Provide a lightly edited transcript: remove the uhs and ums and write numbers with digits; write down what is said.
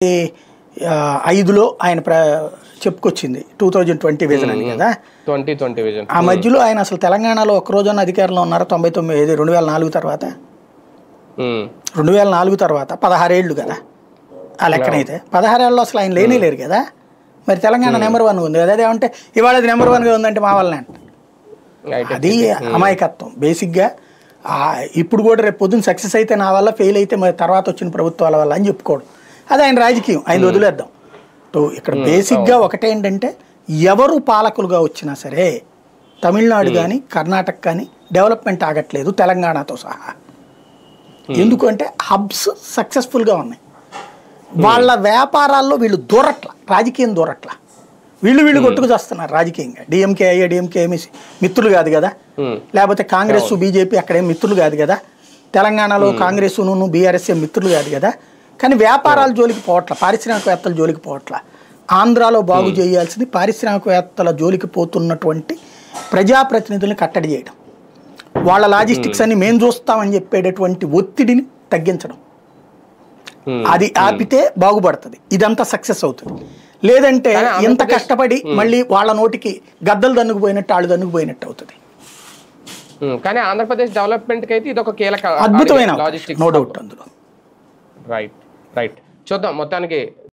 5లో ఆయన చెప్పుకొచ్చింది 2020 విజన్ అని కదా. 2020 విజన్. ఆ మధ్యలో ఆయన అసలు తెలంగాణలో ఒక్క రోజున అధికారంలో ఉన్నారు 99 2004 తర్వాత. 2004 తర్వాత 16 ఏళ్ళు కదా ఆ లెక్కనైతే. 16 ఏళ్ళలో అసలు ఆయన లేరు కదా. మరి తెలంగాణ నెంబర్ 1 ఉంది కదా. అదేమంటే ఇవాళ అది నెంబర్ 1గా ఉందంటే మా వల్లనే అంట. అది అమాయకత్వం బేసిక్గా. ఇప్పుడు కూడా రేపు పొద్దున్న సక్సెస్ అయితే నా వల్ల, ఫెయిల్ అయితే మరి తర్వాత వచ్చిన ప్రభుత్వాల వల్ల అని చెప్పుకోవడం అది ఆయన రాజకీయం. ఆయన వదిలేద్దాం. ఇక్కడ బేసిక్గా ఒకటేంటంటే ఎవరు పాలకులుగా వచ్చినా సరే తమిళనాడు కానీ కర్ణాటక కానీ డెవలప్మెంట్ ఆగట్లేదు తెలంగాణతో సహా. ఎందుకంటే హబ్స్ సక్సెస్ఫుల్గా ఉన్నాయి. వాళ్ళ వ్యాపారాల్లో వీళ్ళు దూరట్ల, రాజకీయం దూరట్ల. వీళ్ళు కొట్టుకు చేస్తున్నారు రాజకీయంగా. డిఎంకే ఎంఎస్సి మిత్రులు కాదు కదా, లేకపోతే కాంగ్రెస్ బీజేపీ అక్కడేం మిత్రులు కాదు కదా, తెలంగాణలో కాంగ్రెస్ బీఆర్ఎస్ మిత్రులు కాదు కదా. కానీ వ్యాపారాల జోలికి పోవట్ల, పారిశ్రామికవేత్తల జోలికి పోవట్ల. ఆంధ్రాలో బాగు చేయాల్సింది పారిశ్రామికవేత్తల జోలికి పోతున్నటువంటి ప్రజాప్రతినిధుల్ని కట్టడి చేయడం, వాళ్ళ లాజిస్టిక్స్ అన్ని మేము చూస్తామని చెప్పేటటువంటి ఒత్తిడిని తగ్గించడం. అది ఆపితే బాగుపడుతుంది, ఇదంతా సక్సెస్ అవుతుంది. లేదంటే ఎంత కష్టపడి మళ్ళీ వాళ్ళ నోటికి గద్దలు దన్నుకుపోయినట్టు వాళ్ళు దన్నుకుపోయినట్టు అవుతుంది. కానీ ఆంధ్రప్రదేశ్ డెవలప్మెంట్కి అయితే ఇది ఒక కీలక అద్భుతమైన లాజిస్టిక్స్, నో డౌట్ అందులో. రైట్ చూద్దాం మొత్తానికి